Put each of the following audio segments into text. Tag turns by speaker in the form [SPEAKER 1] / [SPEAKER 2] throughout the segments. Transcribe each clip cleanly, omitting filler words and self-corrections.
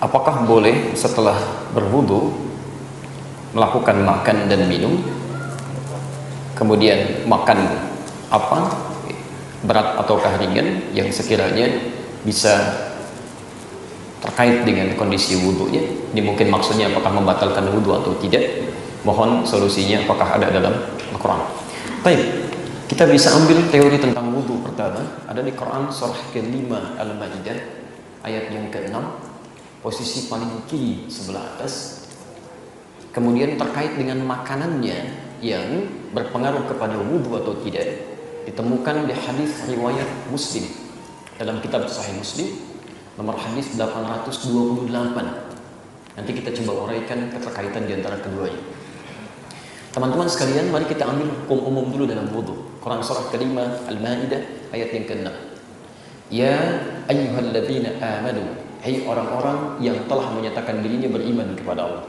[SPEAKER 1] Apakah boleh setelah berwudu melakukan makan dan minum, kemudian makan apa, berat ataukah ringan, yang sekiranya bisa terkait dengan kondisi wudunya? Ini mungkin maksudnya apakah membatalkan wudu atau tidak. Mohon solusinya apakah ada dalam Al-Quran. Baik, kita bisa ambil teori tentang wudu pertama, ada di Quran surah ke-5 Al-Maidah ayat yang ke-6, posisi paling kiri sebelah atas. Kemudian terkait dengan makanannya yang berpengaruh kepada wudu atau tidak, ditemukan di hadis riwayat Muslim dalam kitab Sahih Muslim nomor hadis 828. Nanti kita coba uraikan keterkaitan di antara keduanya. Teman-teman sekalian, mari kita ambil hukum umum dulu dalam wudu. Quran surah ke-5 Al-Maidah ayat yang ke-6. Ya ayyuhalladzina amanu, hai orang-orang yang telah menyatakan dirinya beriman kepada Allah.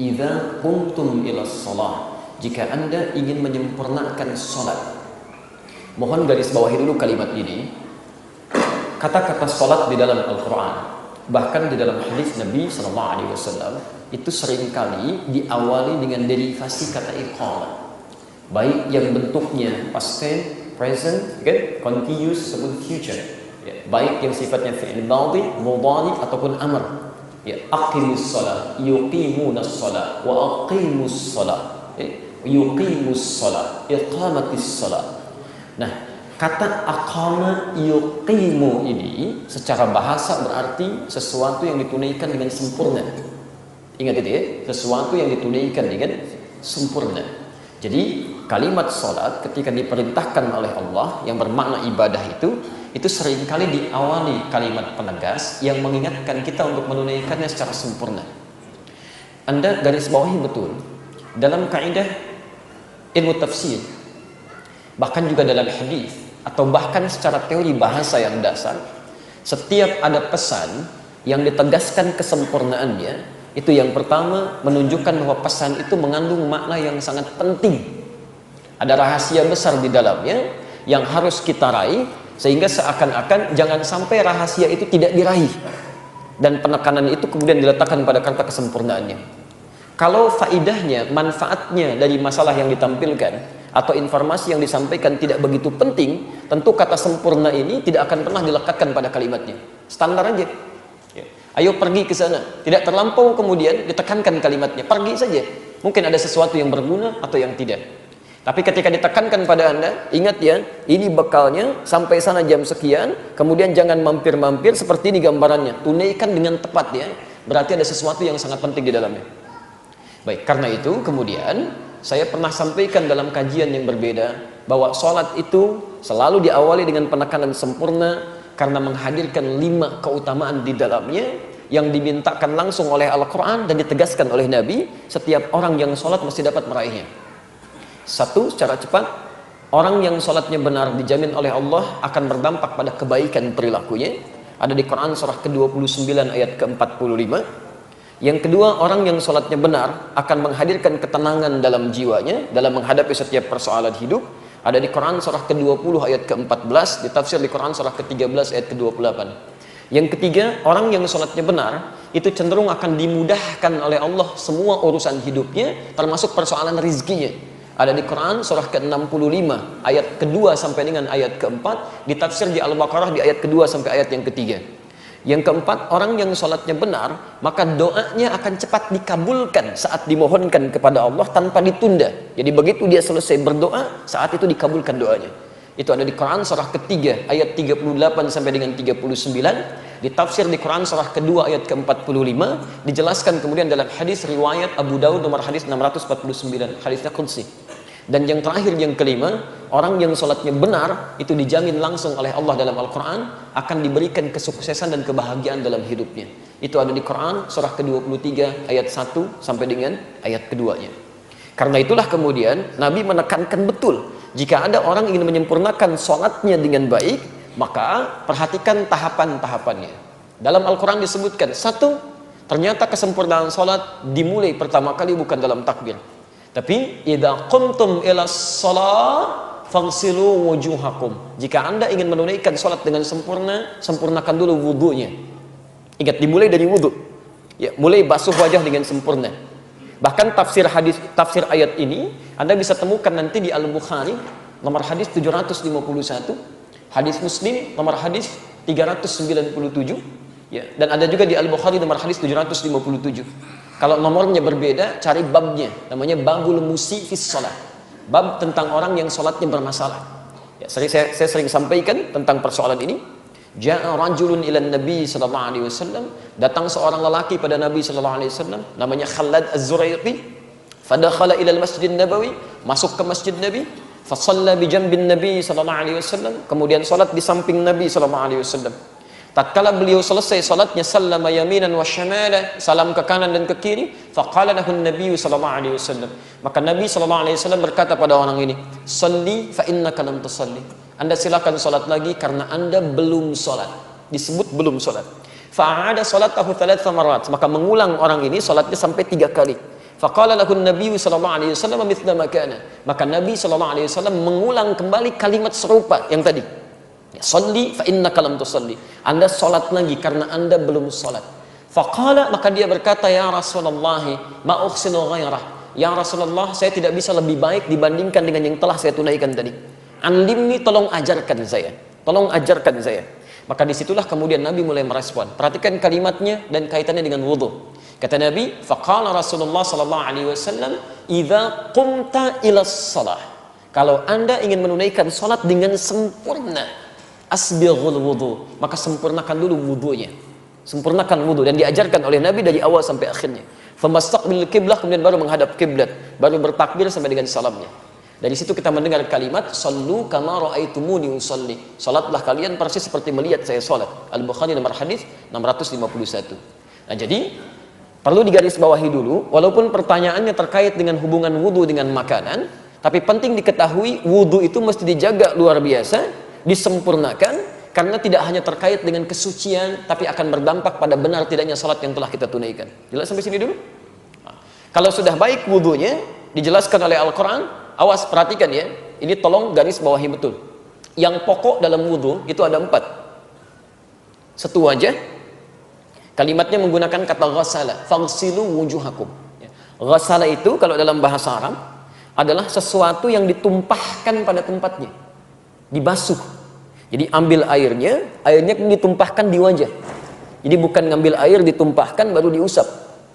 [SPEAKER 1] Idza qumtum ilas shalah, jika Anda ingin menyempurnakan salat. Mohon garis bawahi dulu kalimat ini. Kata-kata salat di dalam Al-Qur'an, bahkan di dalam hadis Nabi SAW, itu seringkali diawali dengan derivasi kata iqamah, baik yang bentuknya past tense, present, continuous ataupun future, ya, baik yang sifatnya fi'il madhi, mudhari ataupun amr. Ya, aqimus shalah, yuqimunas shalah, wa aqimus shalah, yuqimus shalah, iqamatis shalah. Nah, kata aqama yuqimu ini secara bahasa berarti sesuatu yang ditunaikan dengan sempurna. Ingat itu ya, sesuatu yang ditunaikan dengan sempurna. Jadi kalimat salat ketika diperintahkan oleh Allah yang bermakna ibadah itu seringkali diawali kalimat penegas yang mengingatkan kita untuk menunaikannya secara sempurna. Anda garis bawahi betul dalam kaidah ilmu tafsir, bahkan juga dalam hadis, atau bahkan secara teori bahasa yang dasar, setiap ada pesan yang ditegaskan kesempurnaannya, itu yang pertama menunjukkan bahwa pesan itu mengandung makna yang sangat penting. Ada rahasia besar di dalamnya yang harus kita raih, sehingga seakan-akan jangan sampai rahasia itu tidak diraih dan penekanan itu kemudian diletakkan pada kata kesempurnaannya. Kalau faidahnya, manfaatnya dari masalah yang ditampilkan atau informasi yang disampaikan tidak begitu penting, tentu kata sempurna ini tidak akan pernah dilekatkan pada kalimatnya. Standar aja. Ya. Ayo pergi ke sana. Tidak terlampau kemudian ditekankan kalimatnya. Pergi saja. Mungkin ada sesuatu yang berguna atau yang tidak. Tapi ketika ditekankan pada Anda, ingat ya, ini bekalnya sampai sana jam sekian, kemudian jangan mampir-mampir seperti ini gambarannya. Tunaikan dengan tepat ya. Berarti ada sesuatu yang sangat penting di dalamnya. Baik, karena itu kemudian saya pernah sampaikan dalam kajian yang berbeda bahwa sholat itu selalu diawali dengan penekanan sempurna karena menghadirkan 5 keutamaan di dalamnya yang dimintakan langsung oleh Al-Quran dan ditegaskan oleh Nabi. Setiap orang yang sholat mesti dapat meraihnya. Satu, secara cepat, orang yang sholatnya benar dijamin oleh Allah akan berdampak pada kebaikan perilakunya. Ada di Quran surah ke-29 ayat ke-45. Yang kedua, orang yang sholatnya benar akan menghadirkan ketenangan dalam jiwanya dalam menghadapi setiap persoalan hidup. Ada di Quran surah ke-20 ayat ke-14, ditafsir di Quran surah ke-13 ayat ke-28. Yang ketiga, orang yang sholatnya benar itu cenderung akan dimudahkan oleh Allah semua urusan hidupnya, termasuk persoalan rizkinya. Ada di Quran surah ke-65 ayat kedua sampai dengan ayat ke-4, ditafsir di Al-Baqarah di ayat kedua sampai ayat yang ketiga. Yang keempat, orang yang sholatnya benar, maka doanya akan cepat dikabulkan saat dimohonkan kepada Allah tanpa ditunda. Jadi begitu dia selesai berdoa, saat itu dikabulkan doanya. Itu ada di Quran surah ketiga ayat 38 sampai dengan 39, ditafsir di Quran surah kedua ayat ke-45, dijelaskan kemudian dalam hadis riwayat Abu Daud nomor hadis 649, hadisnya qudsi. Dan yang terakhir, yang kelima, orang yang sholatnya benar itu dijamin langsung oleh Allah dalam Al-Quran akan diberikan kesuksesan dan kebahagiaan dalam hidupnya. Itu ada di Quran surah ke-23 ayat 1 sampai dengan ayat keduanya. Karena itulah kemudian Nabi menekankan betul, jika ada orang ingin menyempurnakan sholatnya dengan baik, maka perhatikan tahapan-tahapannya. Dalam Al-Quran disebutkan, satu, ternyata kesempurnaan sholat dimulai pertama kali bukan dalam takbir, tapi idza qumtum ilas shalah faghsilu wujuhakum. Jika Anda ingin menunaikan salat dengan sempurna, sempurnakan dulu wudunya. Ingat, dimulai dari wudu. Ya, mulai basuh wajah dengan sempurna. Bahkan tafsir ayat ini Anda bisa temukan nanti di Al-Bukhari nomor hadis 751, hadis Muslim nomor hadis 397, ya, dan ada juga di Al-Bukhari nomor hadis 757. Kalau nomornya berbeda, cari babnya, namanya babul musi fis shalah. Bab tentang orang yang salatnya bermasalah. Ya, saya sering sampaikan tentang persoalan ini. Ja'a rajulun ila Nabi sallallahu alaihi wasallam, datang seorang lelaki pada Nabi sallallahu alaihi wasallam namanya Khalad Az-Zuraiqi, fadakhala ila al-Masjid Nabawi, masuk ke Masjid Nabi, fa shalla bi janbin Nabi sallallahu alaihi wasallam, kemudian salat di samping Nabi sallallahu alaihi wasallam. Tatkala beliau selesai salatnya, sallama yaminan wa syamala, salam ke kanan dan ke kiri, faqala lahu Nabi sallallahu alaihi wasallam, maka Nabi sallallahu alaihi wasallam berkata pada orang ini, "Shalli fa innaka lam tusalli." Anda silakan salat lagi karena Anda belum salat. Disebut belum salat. Fa'ada salatahu 3 marat, maka mengulang orang ini salatnya sampai 3 kali. Faqala lahu Nabi sallallahu alaihi wasallam mithla ma kana. Maka Nabi sallallahu alaihi wasallam mengulang kembali kalimat serupa yang tadi. Shalli fa innaka lam tusalli. Anda salat lagi karena Anda belum salat. Faqala, maka dia berkata, ya Rasulullah, ma uhsinu ghairah. Ya Rasulullah, saya tidak bisa lebih baik dibandingkan dengan yang telah saya tunaikan tadi. Alimni, tolong ajarkan saya. Tolong ajarkan saya. Maka disitulah kemudian Nabi mulai merespon. Perhatikan kalimatnya dan kaitannya dengan wudu. Kata Nabi, faqala Rasulullah sallallahu alaihi wasallam, "Idza qumta ila shalah." Kalau Anda ingin menunaikan salat dengan sempurna, asbighul wudu, maka sempurnakan dulu wudunya. Sempurnakan wudu, dan diajarkan oleh Nabi dari awal sampai akhirnya. Famastaqbil qiblah, kemudian baru menghadap kiblat, baru bertakbir sampai dengan salamnya. Dari situ kita mendengar kalimat sallu kama raaitumuni usalli. Salatlah kalian persis seperti melihat saya salat. Al-Bukhari nomor hadis 651. Nah, jadi perlu digarisbawahi dulu, walaupun pertanyaannya terkait dengan hubungan wudu dengan makanan, tapi penting diketahui wudu itu mesti dijaga luar biasa, disempurnakan, karena tidak hanya terkait dengan kesucian, tapi akan berdampak pada benar tidaknya salat yang telah kita tunaikan. Jelas sampai sini dulu? Nah, kalau sudah baik wudunya, dijelaskan oleh Al-Quran. Awas, perhatikan ya, ini tolong garis bawahi betul. Yang pokok dalam wudu itu ada 4. Satu wajah, kalimatnya menggunakan kata ghasala, faghsilu wujuhakum. Ghasala itu kalau dalam bahasa Arab adalah sesuatu yang ditumpahkan pada tempatnya, dibasuh. Jadi ambil airnya ditumpahkan di wajah. Jadi bukan ngambil air ditumpahkan baru diusap.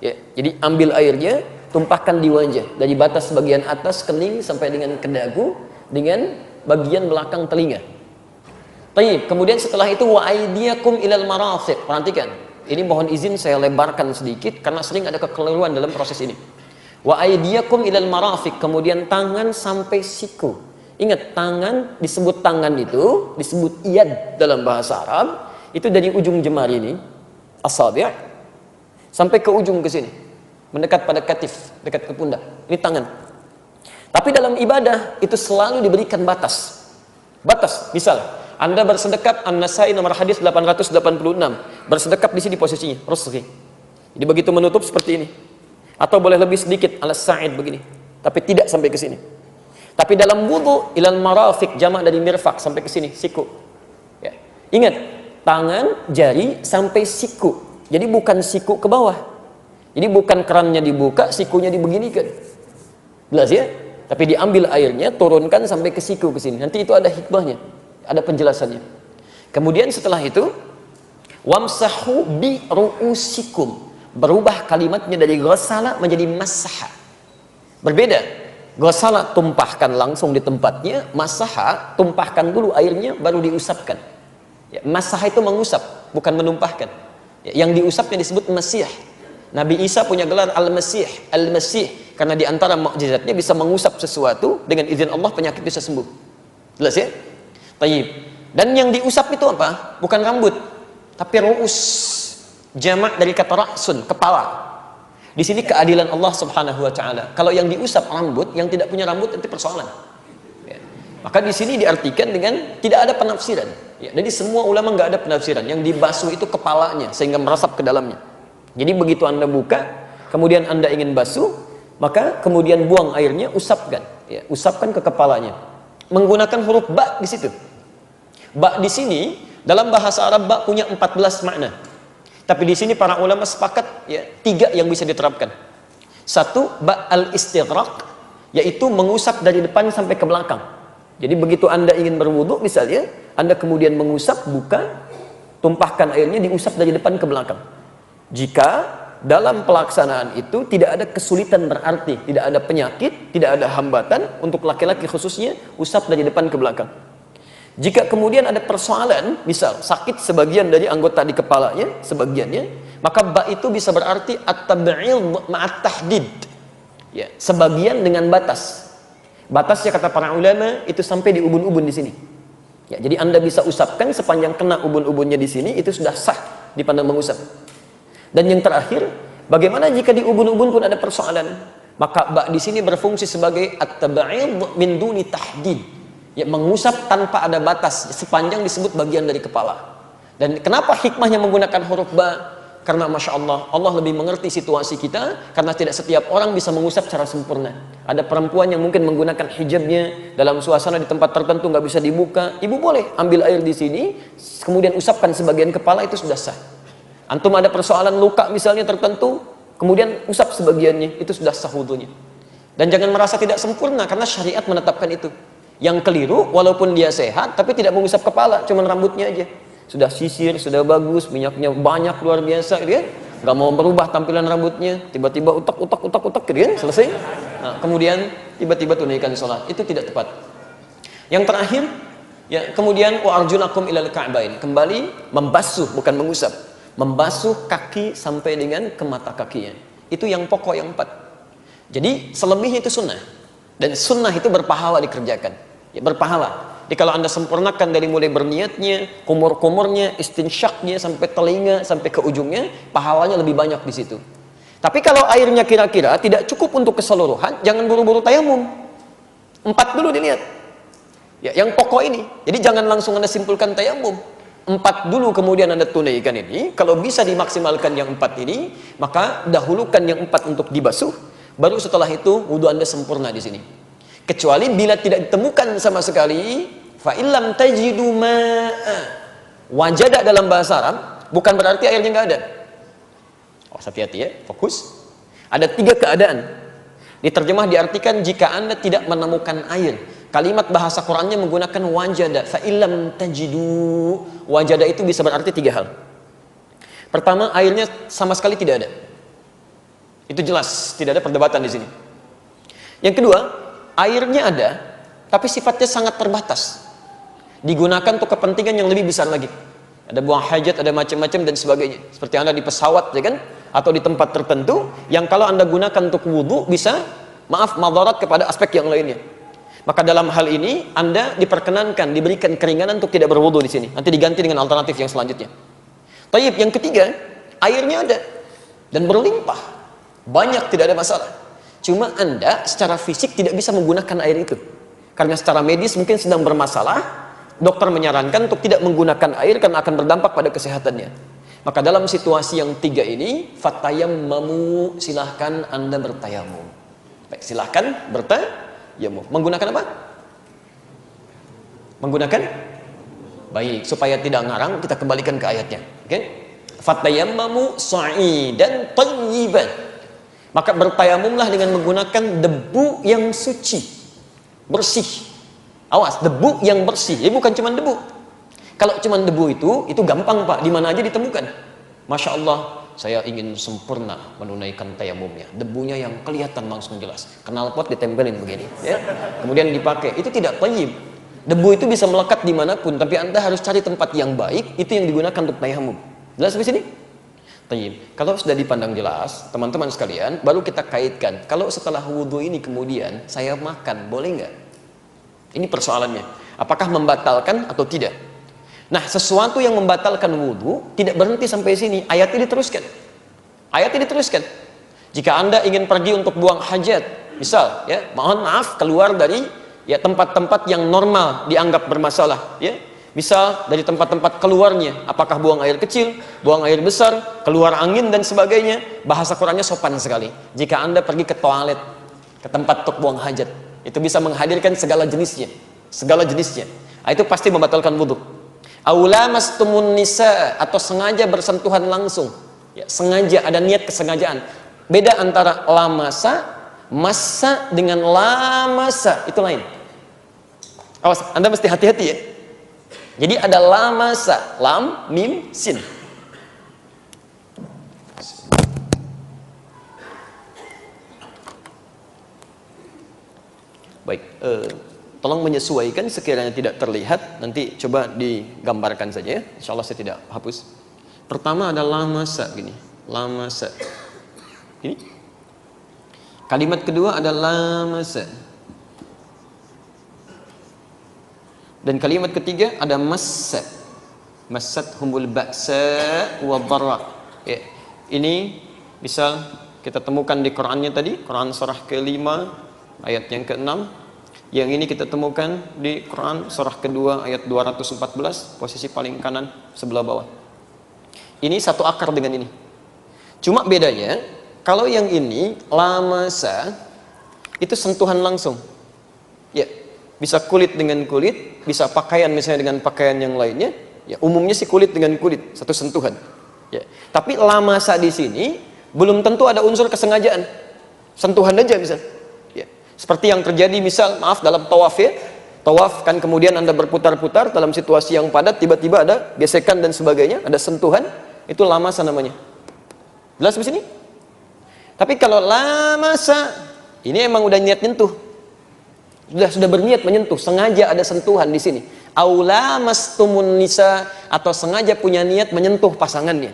[SPEAKER 1] Ya, jadi ambil airnya, tumpahkan di wajah, dari batas bagian atas kening sampai dengan ke dagu, dengan bagian belakang telinga. Baik, kemudian setelah itu wa aydiyakum ilal marafiq. Perhatikan, ini mohon izin saya lebarkan sedikit karena sering ada kekeliruan dalam proses ini. Wa aydiyakum ilal marafiq, kemudian tangan sampai siku. Ingat, tangan disebut tangan itu disebut iyad dalam bahasa Arab, itu dari ujung jemari ini, asabi', sampai ke ujung ke sini. Mendekat pada katif, dekat ke pundak. Ini tangan. Tapi dalam ibadah itu selalu diberikan batas. Batas. Misal, Anda bersedekap, An-Nasai nomor hadis 886. Bersedekap di sini posisinya, rusghi. Jadi begitu menutup seperti ini. Atau boleh lebih sedikit, al-sa'id begini. Tapi tidak sampai ke sini. Tapi dalam wudu, ilal marafiq, jamak dari mirfaq, sampai ke sini, siku. Ya. Ingat, tangan, jari sampai siku. Jadi bukan siku ke bawah. Jadi bukan kerannya dibuka, sikunya dibeginikan. Jelas ya? Tapi diambil airnya, turunkan sampai ke siku ke sini. Nanti itu ada hikmahnya, ada penjelasannya. Kemudian setelah itu, wamsahu bi ru'usikum. Berubah kalimatnya dari ghasala menjadi masaha. Berbeda. Ghasala tumpahkan langsung di tempatnya, masaha tumpahkan dulu airnya baru diusapkan. Ya, masaha itu mengusap, bukan menumpahkan. Ya, yang diusapnya disebut masih. Nabi Isa punya gelar Al-Masih, Al-Masih, karena di antara mukjizatnya bisa mengusap sesuatu dengan izin Allah, penyakit bisa sembuh. Jelas ya? Tayyib. Dan yang diusap itu apa? Bukan rambut, tapi ru'us. Jamak dari kata ra'sun, kepala. Di sini keadilan Allah Subhanahu wa taala. Kalau yang diusap rambut, yang tidak punya rambut itu persoalan. Ya. Maka di sini diartikan dengan tidak ada penafsiran. Ya. Jadi semua ulama nggak ada penafsiran. Yang dibasuh itu kepalanya sehingga merasap ke dalamnya. Jadi begitu Anda buka, kemudian Anda ingin basuh, maka kemudian buang airnya, usapkan, ya, usapkan ke kepalanya. Menggunakan huruf ba di situ. Ba di sini dalam bahasa Arab ba punya 14 makna.
[SPEAKER 2] Tapi di sini para ulama sepakat ya, 3 yang bisa diterapkan. Satu, ba'al istighraq, yaitu mengusap dari depan sampai ke belakang. Jadi begitu Anda ingin berwudu misalnya, Anda kemudian mengusap, buka, tumpahkan airnya, diusap dari depan ke belakang. Jika dalam pelaksanaan itu tidak ada kesulitan, berarti tidak ada penyakit, tidak ada hambatan, untuk laki-laki khususnya, usap dari depan ke belakang. Jika kemudian ada persoalan, misal sakit sebagian dari anggota di kepalanya, sebagiannya, maka ba itu bisa berarti at-tab'id ma'at tahdid. Ya, sebagian dengan batas. Batasnya kata para ulama itu sampai di ubun-ubun di sini. Ya, jadi Anda bisa usapkan sepanjang kena ubun-ubunnya di sini, itu sudah sah dipandang mengusap. Dan yang terakhir, bagaimana jika di ubun-ubun pun ada persoalan? Maka ba di sini berfungsi sebagai at-tab'id min duni tahdid. Ya, mengusap tanpa ada batas sepanjang disebut bagian dari kepala. Dan kenapa hikmahnya menggunakan huruf ba? Karena Masya Allah, Allah lebih mengerti situasi kita, karena tidak setiap orang bisa mengusap secara sempurna. Ada perempuan yang mungkin menggunakan hijabnya dalam suasana di tempat tertentu nggak bisa dibuka. Ibu boleh ambil air di sini, kemudian usapkan sebagian kepala, itu sudah sah. Antum ada persoalan luka misalnya tertentu, kemudian usap sebagiannya, itu sudah sah wudunya. Dan jangan merasa tidak sempurna, karena syariat menetapkan itu. Yang keliru, walaupun dia sehat, tapi tidak mengusap kepala, cuman rambutnya aja. Sudah sisir, sudah bagus, minyaknya banyak luar biasa, gitu kan? Gak mau berubah tampilan rambutnya, tiba-tiba utak, gitu kan? Selesai. Nah, kemudian tiba-tiba tunaikan sholat, itu tidak tepat. Yang terakhir, ya, kemudian wa arjulakum ilal ka'bain, kembali membasuh, bukan mengusap, membasuh kaki sampai dengan ke mata kakinya. Itu yang pokok yang 4. Jadi selebihnya itu sunnah, dan sunnah itu berpahala dikerjakan. Ya, berpahala. Jadi kalau Anda sempurnakan dari mulai berniatnya, kumur-kumurnya, istinsyaknya, sampai telinga, sampai ke ujungnya, pahalanya lebih banyak di situ. Tapi kalau airnya kira-kira tidak cukup untuk keseluruhan, jangan buru-buru tayamum. 4 dulu dilihat. Ya, yang pokok ini. Jadi jangan langsung Anda simpulkan tayamum. 4 dulu kemudian Anda tunaikan ini. Kalau bisa dimaksimalkan yang 4 ini, maka dahulukan yang 4 untuk dibasuh. Baru setelah itu wudu Anda sempurna di sini. Kecuali bila tidak ditemukan sama sekali, fa illam tajidu ma'a. Wajada dalam bahasa Arab bukan berarti airnya nggak ada. Oh, hati-hati ya, fokus. Ada 3 keadaan. Diterjemah diartikan jika Anda tidak menemukan air. Kalimat bahasa Qur'annya menggunakan wajada. Fa illam tajidu. Wajada itu bisa berarti 3 hal. Pertama, airnya sama sekali tidak ada. Itu jelas, tidak ada perdebatan di sini. Yang kedua, airnya ada, tapi sifatnya sangat terbatas. Digunakan untuk kepentingan yang lebih besar lagi. Ada buang hajat, ada macam-macam dan sebagainya. Seperti Anda di pesawat, ya kan? Atau di tempat tertentu, yang kalau Anda gunakan untuk wudu, bisa, madarat kepada aspek yang lainnya. Maka dalam hal ini, Anda diperkenankan, diberikan keringanan untuk tidak berwudu di sini. Nanti diganti dengan alternatif yang selanjutnya. Tayyib, yang ketiga, airnya ada. Dan berlimpah. Banyak, tidak ada masalah. Cuma Anda secara fisik tidak bisa menggunakan air itu. Karena secara medis mungkin sedang bermasalah, dokter menyarankan untuk tidak menggunakan air karena akan berdampak pada kesehatannya. Maka dalam situasi yang 3 ini, fatayammamu, silahkan Anda bertayamum. Baik, silahkan bertayamum. Menggunakan apa? Menggunakan? Baik, supaya tidak ngarang, kita kembalikan ke ayatnya. Oke? Fatayammamu sa'idan tayyiban. Maka bertayamumlah dengan menggunakan debu yang suci, bersih. Awas, debu yang bersih, ya bukan cuma debu. Kalau cuma debu itu gampang Pak, di mana aja ditemukan. Masya Allah, saya ingin sempurna menunaikan tayamumnya. Debunya yang kelihatan langsung jelas. Knalpot ditempelin begini, ya. Kemudian dipakai, itu tidak thayyib. Debu itu bisa melekat dimanapun, tapi Anda harus cari tempat yang baik, itu yang digunakan untuk tayamum. Jelas di sini? Kalau sudah dipandang jelas, teman-teman sekalian, baru kita kaitkan. Kalau setelah wudhu ini kemudian saya makan, boleh nggak? Ini persoalannya. Apakah membatalkan atau tidak? Nah, sesuatu yang membatalkan wudhu tidak berhenti sampai sini. Ayatnya diteruskan. Jika Anda ingin pergi untuk buang hajat, misal, ya, mohon maaf, keluar dari ya tempat-tempat yang normal dianggap bermasalah, ya. Misal dari tempat-tempat keluarnya, apakah buang air kecil, buang air besar, keluar angin dan sebagainya, bahasa Qur'annya sopan sekali. Jika Anda pergi ke toilet, ke tempat untuk buang hajat, itu bisa menghadirkan segala jenisnya. Nah, itu pasti membatalkan wudhu. Aula mastumun nisa, atau sengaja bersentuhan langsung. Ya, sengaja, ada niat kesengajaan. Beda antara lamasa, massa dengan lamasa, itu lain. Awas, Anda mesti hati-hati ya. Jadi ada lamasa, lam, mim, sin. Baik, tolong menyesuaikan sekiranya tidak terlihat, nanti coba digambarkan saja ya. Insya Allah saya tidak hapus. Pertama ada lamasa gini, lamasa. Ini. Kalimat kedua ada lamasa. Dan kalimat ketiga ada massa. Massat humul ba'sa wa dharra. Ya. Ini misal kita temukan di Qur'annya tadi, Quran surah ke-5 ayat yang ke-6. Yang ini kita temukan di Quran surah kedua ayat 214, posisi paling kanan sebelah bawah. Ini satu akar dengan ini. Cuma bedanya, kalau yang ini lamasa itu sentuhan langsung. Ya, bisa kulit dengan kulit, bisa pakaian misalnya dengan pakaian yang lainnya. Ya, umumnya sih kulit dengan kulit, satu sentuhan. Ya. Tapi lamasa di sini belum tentu ada unsur kesengajaan. Sentuhan aja misal. Ya. Seperti yang terjadi misal, maaf dalam tawaf ya. Tawaf kan kemudian Anda berputar-putar dalam situasi yang padat, tiba-tiba ada gesekan dan sebagainya, ada sentuhan, itu lamasa namanya. Jelas di sini? Tapi kalau lamasa, ini emang udah niat nyentuh. Sudah berniat menyentuh, sengaja ada sentuhan di sini. Aula mastumun nisa, atau sengaja punya niat menyentuh pasangannya.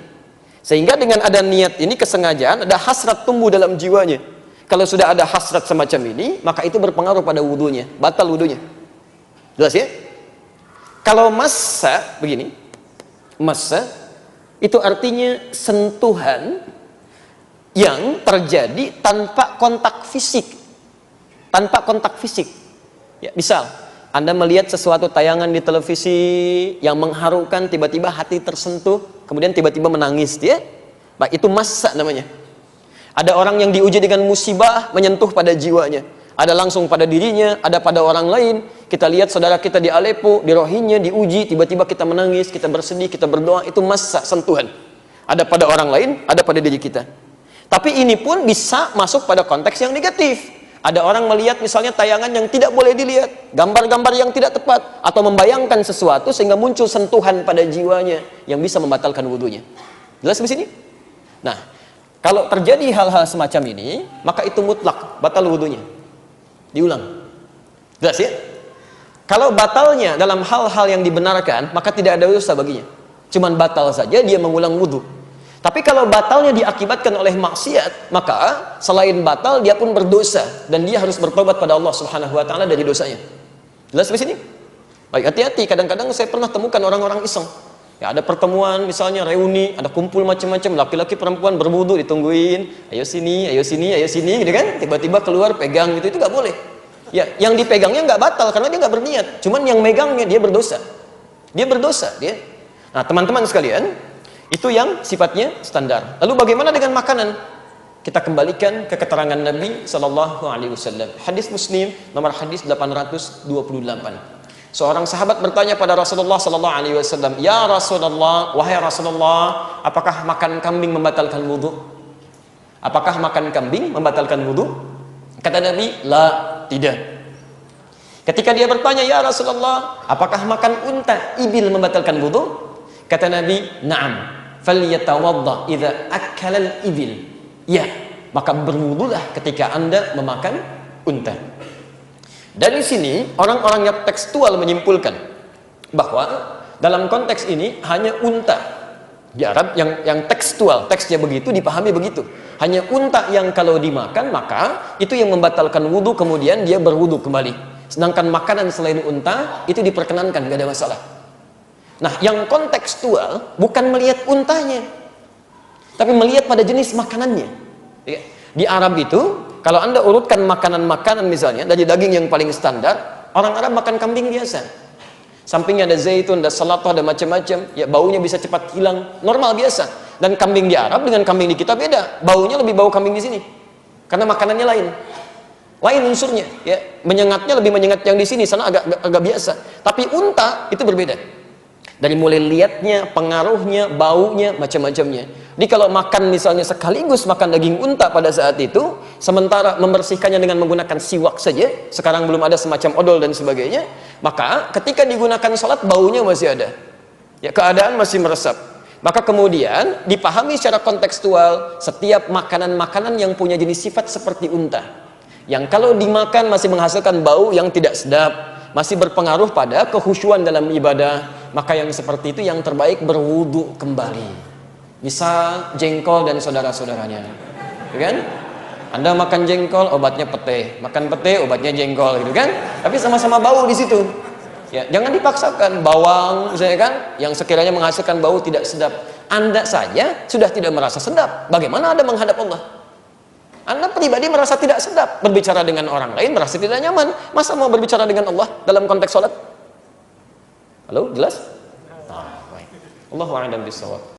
[SPEAKER 2] Sehingga dengan ada niat ini, kesengajaan, ada hasrat tumbuh dalam jiwanya. Kalau sudah ada hasrat semacam ini, maka itu berpengaruh pada wudunya, batal wudunya. Jelas ya? Kalau massa begini, massa itu artinya sentuhan yang terjadi tanpa kontak fisik. Tanpa kontak fisik. Ya, misal Anda melihat sesuatu tayangan di televisi yang mengharukan, tiba-tiba hati tersentuh, kemudian tiba-tiba menangis, ya. Baik, itu massa namanya. Ada orang yang diuji dengan musibah, menyentuh pada jiwanya. Ada langsung pada dirinya, ada pada orang lain. Kita lihat saudara kita di Aleppo, di Rohingya, diuji, tiba-tiba kita menangis, kita bersedih, kita berdoa, itu massa, sentuhan. Ada pada orang lain, ada pada diri kita. Tapi ini pun bisa masuk pada konteks yang negatif. Ada orang melihat misalnya tayangan yang tidak boleh dilihat, gambar-gambar yang tidak tepat, atau membayangkan sesuatu sehingga muncul sentuhan pada jiwanya yang bisa membatalkan wudunya. Jelas di sini? Nah, kalau terjadi hal-hal semacam ini, maka itu mutlak, batal wudunya. Diulang. Jelas ya? Kalau batalnya dalam hal-hal yang dibenarkan, maka tidak ada dosa baginya. Cuman batal saja dia mengulang wudu. Tapi kalau batalnya diakibatkan oleh maksiat, maka selain batal dia pun berdosa dan dia harus bertobat pada Allah Subhanahu wa taala dari dosanya. Jelas di sini? Baik, hati-hati, kadang-kadang saya pernah temukan orang-orang iseng. Ya, ada pertemuan misalnya reuni, ada kumpul macam-macam, laki-laki perempuan berwudu ditungguin, ayo sini, ayo sini, ayo sini, gitu kan? Tiba-tiba keluar pegang gitu, itu nggak boleh. Ya, yang dipegangnya nggak batal karena dia nggak berniat, cuman yang megangnya dia berdosa. Dia berdosa, dia. Nah, teman-teman sekalian, itu yang sifatnya standar. Lalu bagaimana dengan makanan? Kita kembalikan ke keterangan Nabi sallallahu alaihi wasallam. Hadis Muslim nomor hadis 828. Seorang sahabat bertanya pada Rasulullah sallallahu alaihi wasallam, "Ya Rasulullah, wahai Rasulullah, apakah makan kambing membatalkan wudu?" Apakah makan kambing membatalkan wudu? Kata Nabi, "La, tidak." Ketika dia bertanya, "Ya Rasulullah, apakah makan unta, ibil membatalkan wudu?" Kata Nabi, "Na'am. Falyatawadda idza akala al-ibil." Ya, maka berwudulah ketika Anda memakan unta. Dari sini orang-orang yang tekstual menyimpulkan bahwa dalam konteks ini hanya unta di Arab yang tekstual, teksnya begitu dipahami begitu. Hanya unta yang kalau dimakan maka itu yang membatalkan wudu, kemudian dia berwudu kembali. Sedangkan makanan selain unta itu diperkenankan, gak ada masalah. Nah, yang kontekstual bukan melihat untanya, tapi melihat pada jenis makanannya. Di Arab itu, kalau Anda urutkan makanan-makanan misalnya, dari daging yang paling standar, orang Arab makan kambing biasa. Sampingnya ada zaitun, ada salatoh, ada macam-macam, ya baunya bisa cepat hilang, normal biasa. Dan kambing di Arab dengan kambing di kita beda, baunya lebih bau kambing di sini. Karena makanannya lain. Lain unsurnya, ya. Menyengatnya lebih menyengat yang di sini, sana agak biasa. Tapi unta itu berbeda. Dari mulai lihatnya, pengaruhnya, baunya, macam-macamnya. Jadi kalau makan misalnya sekaligus makan daging unta pada saat itu, sementara membersihkannya dengan menggunakan siwak saja, sekarang belum ada semacam odol dan sebagainya, maka ketika digunakan sholat baunya masih ada. Ya, keadaan masih meresap. Maka kemudian dipahami secara kontekstual setiap makanan-makanan yang punya jenis sifat seperti unta, yang kalau dimakan masih menghasilkan bau yang tidak sedap, masih berpengaruh pada kekhusyuan dalam ibadah, maka yang seperti itu yang terbaik berwudu kembali. Misal jengkol dan saudara-saudaranya, gitu kan? Anda makan jengkol, obatnya pete, makan pete, obatnya jengkol, gitu kan? Tapi sama-sama bau di situ. Ya, jangan dipaksakan. Bawang, misalnya kan, yang sekiranya menghasilkan bau tidak sedap, Anda saja sudah tidak merasa sedap. Bagaimana Anda menghadap Allah? Anda pribadi merasa tidak sedap, berbicara dengan orang lain merasa tidak nyaman. Masa mau berbicara dengan Allah dalam konteks sholat? Halo, jelas? Baik. Allahu a'lam bishawab.